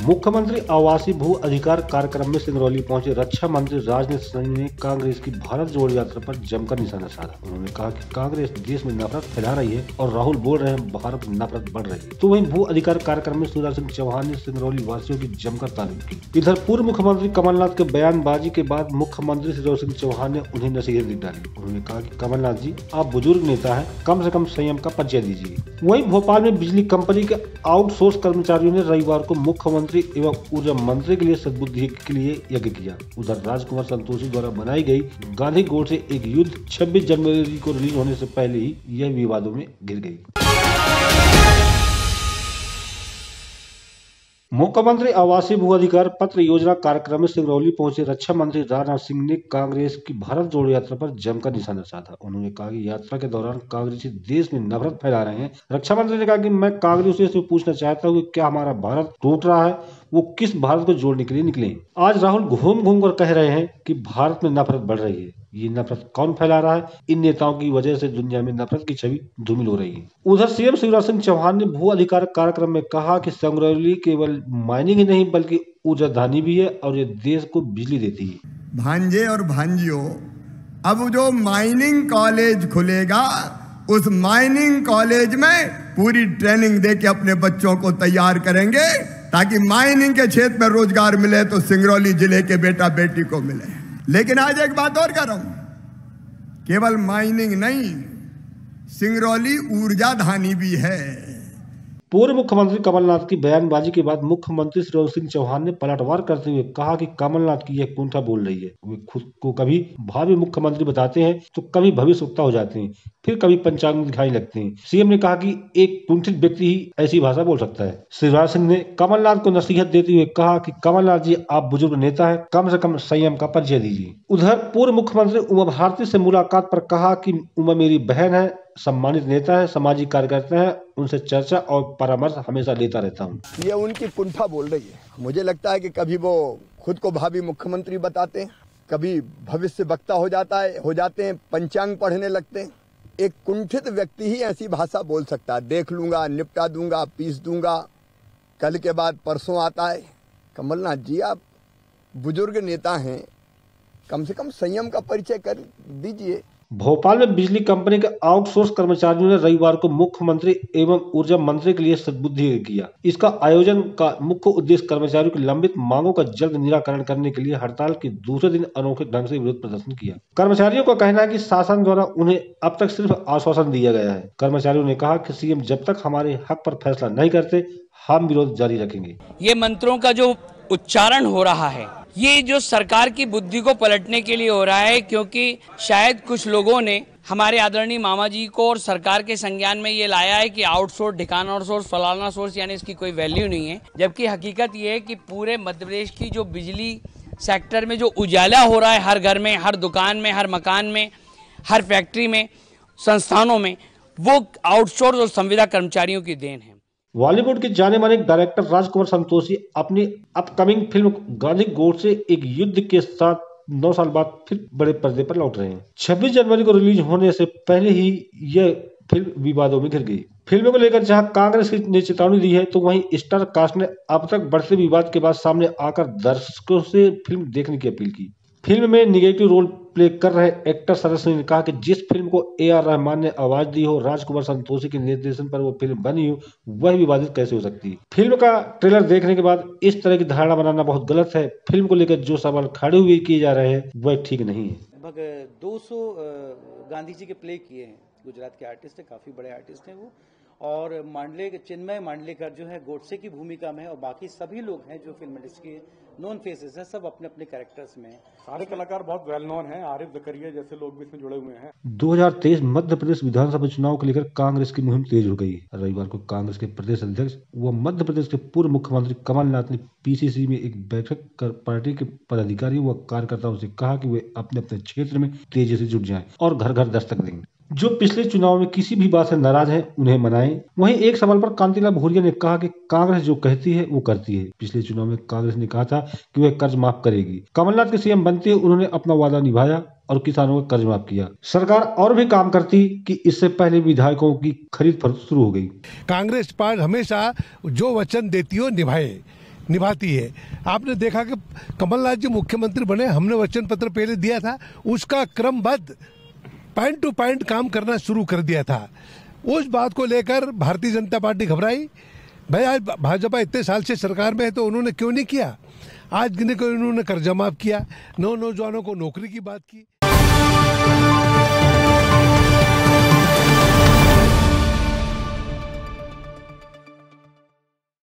मुख्यमंत्री आवासीय भू अधिकार कार्यक्रम में सिंगरौली पहुंचे रक्षा मंत्री राजनाथ सिंह ने कांग्रेस की भारत जोड़ो यात्रा पर जमकर निशाना साधा। उन्होंने कहा कि कांग्रेस देश में नफरत फैला रही है और राहुल बोल रहे हैं भारत में नफरत बढ़ रही है। तो वहीं भू अधिकार कार्यक्रम में शिवराज सिंह चौहान ने सिंगरौली वासियों की जमकर तारीफ की। इधर पूर्व मुख्यमंत्री कमलनाथ के बयानबाजी के बाद मुख्यमंत्री शिवराज सिंह चौहान ने उन्हें नसीहत दी डाली। उन्होंने कहा कि कमलनाथ जी, आप बुजुर्ग नेता है, कम से कम संयम का परिचय दीजिए। वहीं भोपाल में बिजली कंपनी के आउटसोर्स कर्मचारियों ने रविवार को मुख्यमंत्री एवं ऊर्जा मंत्री के लिए सद्बुद्धि के लिए यज्ञ किया। उधर राजकुमार संतोषी द्वारा बनाई गई गांधी गोड से एक युद्ध 26 जनवरी को रिलीज होने से पहले ही यह विवादों में घिर गई। मुख्यमंत्री आवासीय भू अधिकार पत्र योजना कार्यक्रम में सिंगरौली पहुंचे रक्षा मंत्री राजनाथ सिंह ने कांग्रेस की भारत जोड़ो यात्रा पर जमकर निशाना साधा। उन्होंने कहा कि यात्रा के दौरान कांग्रेसी देश में नफरत फैला रहे हैं। रक्षा मंत्री ने कहा कि मैं कांग्रेसियों से पूछना चाहता हूँ कि क्या हमारा भारत टूट रहा है? वो किस भारत को जोड़ने के लिए निकले? आज राहुल घूम घूम कर कह रहे हैं कि भारत में नफरत बढ़ रही है। ये नफरत कौन फैला रहा है? इन नेताओं की वजह से दुनिया में नफरत की छवि धूमिल हो रही है। उधर सीएम शिवराज सिंह चौहान ने भू अधिकार कार्यक्रम में कहा कि सिंगरौली केवल माइनिंग ही नहीं बल्कि ऊर्जा धानी भी है और ये देश को बिजली देती है। भांजे और भांजियों, अब जो माइनिंग कॉलेज खुलेगा उस माइनिंग कॉलेज में पूरी ट्रेनिंग दे के अपने बच्चों को तैयार करेंगे ताकि माइनिंग के क्षेत्र में रोजगार मिले तो सिंगरौली जिले के बेटा बेटी को मिले। लेकिन आज एक बात और कर रहा हूं, केवल माइनिंग नहीं, सिंगरौली ऊर्जा धानी भी है। पूर्व मुख्यमंत्री कमलनाथ की बयानबाजी के बाद मुख्यमंत्री शिवराज सिंह चौहान ने पलटवार करते हुए कहा कि कमलनाथ की यह कुंठा बोल रही है। वे खुद को कभी भावी मुख्यमंत्री बताते हैं तो कभी भविष्यवक्ता हो जाते हैं, फिर कभी पंचांग दिखाई लगते हैं। सीएम ने कहा कि एक कुंठित व्यक्ति ही ऐसी भाषा बोल सकता है। शिवराज सिंह ने कमलनाथ को नसीहत देते हुए कहा कि कमलनाथ जी, आप बुजुर्ग नेता है, कम से कम संयम का परिचय दीजिए। उधर पूर्व मुख्यमंत्री उमा भारती से मुलाकात पर कहा कि उमा मेरी बहन है, सम्मानित नेता है, सामाजिक कार्यकर्ता है, उनसे चर्चा और परामर्श हमेशा लेता रहता हूँ। ये उनकी कुंठा बोल रही है। मुझे लगता है कि कभी वो खुद को भावी मुख्यमंत्री बताते हैं, कभी भविष्य वक्ता हो जाते हैं, पंचांग पढ़ने लगते हैं। एक कुंठित व्यक्ति ही ऐसी भाषा बोल सकता है। देख लूंगा, निपटा दूंगा, पीस दूंगा, कल के बाद परसों आता है। कमलनाथ जी, आप बुजुर्ग नेता हैं, कम से कम संयम का परिचय कर दीजिए। भोपाल में बिजली कंपनी के आउटसोर्स कर्मचारियों ने रविवार को मुख्यमंत्री एवं ऊर्जा मंत्री के लिए सद्बुद्धि किया। इसका आयोजन का मुख्य उद्देश्य कर्मचारियों की लंबित मांगों का जल्द निराकरण करने के लिए हड़ताल के दूसरे दिन अनोखे ढंग से विरोध प्रदर्शन किया। कर्मचारियों का कहना है कि शासन द्वारा उन्हें अब तक सिर्फ आश्वासन दिया गया है। कर्मचारियों ने कहा कि सीएम जब तक हमारे हक पर फैसला नहीं करते, हम विरोध जारी रखेंगे। ये मंत्रों का जो उच्चारण हो रहा है, ये जो सरकार की बुद्धि को पलटने के लिए हो रहा है, क्योंकि शायद कुछ लोगों ने हमारे आदरणीय मामा जी को और सरकार के संज्ञान में ये लाया है कि आउटसोर्स, ढिकाना आउटसोर्स, फलाना सोर्स, यानी इसकी कोई वैल्यू नहीं है। जबकि हकीकत ये है कि पूरे मध्य प्रदेश की जो बिजली सेक्टर में जो उजाला हो रहा है, हर घर में, हर दुकान में, हर मकान में, हर फैक्ट्री में, संस्थानों में, वो आउटसोर्स और संविदा कर्मचारियों की देन है। बॉलीवुड के जाने माने डायरेक्टर राजकुमार संतोषी अपनी अपकमिंग फिल्म गांधी गोड से एक युद्ध के साथ 9 साल बाद फिर बड़े पर्दे पर लौट रहे हैं। 26 जनवरी को रिलीज होने से पहले ही यह फिल्म विवादों में घिर गई। फिल्म को लेकर जहां कांग्रेस ने चेतावनी दी है, तो वहीं स्टार कास्ट ने अब तक बढ़ते विवाद के बाद सामने आकर दर्शकों से फिल्म देखने की अपील की। फिल्म में निगेटिव रोल प्ले कर रहे एक्टर शरद सिंह ने कहा कि जिस फिल्म को AR रहमान ने आवाज दी हो, राजकुमार संतोषी के निर्देशन पर वो फिल्म बनी हो, वह विवादित कैसे हो सकती है? फिल्म का ट्रेलर देखने के बाद इस तरह की धारणा बनाना बहुत गलत है। फिल्म को लेकर जो सवाल खड़े हुए किए जा रहे हैं वह ठीक नहीं है। लगभग 200 गांधी जी के प्ले किए हैं। गुजरात के आर्टिस्ट है, काफी बड़े आर्टिस्ट हैं वो। और चिन्मय मांडलेकर जो है गोडसे की भूमिका में है, और बाकी सभी लोग हैं जो फिल्म इंडस्ट्री के नोन फेसेस हैं, सब अपने अपने कैरेक्टर्स में हैं। सारे कलाकार बहुत वेल नोन हैं, आरिफ जकरिया जैसे लोग भी इसमें जुड़े हुए हैं। 2023 मध्य प्रदेश विधानसभा चुनाव को लेकर कांग्रेस की मुहिम तेज हो गई। रविवार को कांग्रेस के प्रदेश अध्यक्ष व मध्य प्रदेश के पूर्व मुख्यमंत्री कमलनाथ ने PCC में एक बैठक कर पार्टी के पदाधिकारियों व कार्यकर्ताओं से कहा कि वे अपने अपने क्षेत्र में तेजी से जुट जाएं और घर घर दस्तक देंगे। जो पिछले चुनाव में किसी भी बात से नाराज हैं, उन्हें मनाएं। वहीं एक सवाल पर कांतिलाल भूरिया ने कहा कि कांग्रेस जो कहती है वो करती है। पिछले चुनाव में कांग्रेस ने कहा था कि वह कर्ज माफ करेगी। कमलनाथ के सीएम बनते ही उन्होंने अपना वादा निभाया और किसानों का कर्ज माफ किया। सरकार और भी काम करती कि इससे पहले विधायकों की खरीद फरोख्त शुरू हो गई। कांग्रेस पार्टी हमेशा जो वचन देती हो निभाए। निभाती है। आपने देखा कि कमलनाथ जी मुख्यमंत्री बने, हमने वचन पत्र पहले दिया था, उसका क्रमबद्ध पॉइंट टू पॉइंट काम करना शुरू कर दिया था। उस बात को लेकर भारतीय जनता पार्टी घबराई, भाई आज भाजपा इतने साल से सरकार में है तो उन्होंने क्यों नहीं किया। आज गिने को उन्होंने कर्जा माफ किया, नौजवानों को नौकरी की बात की।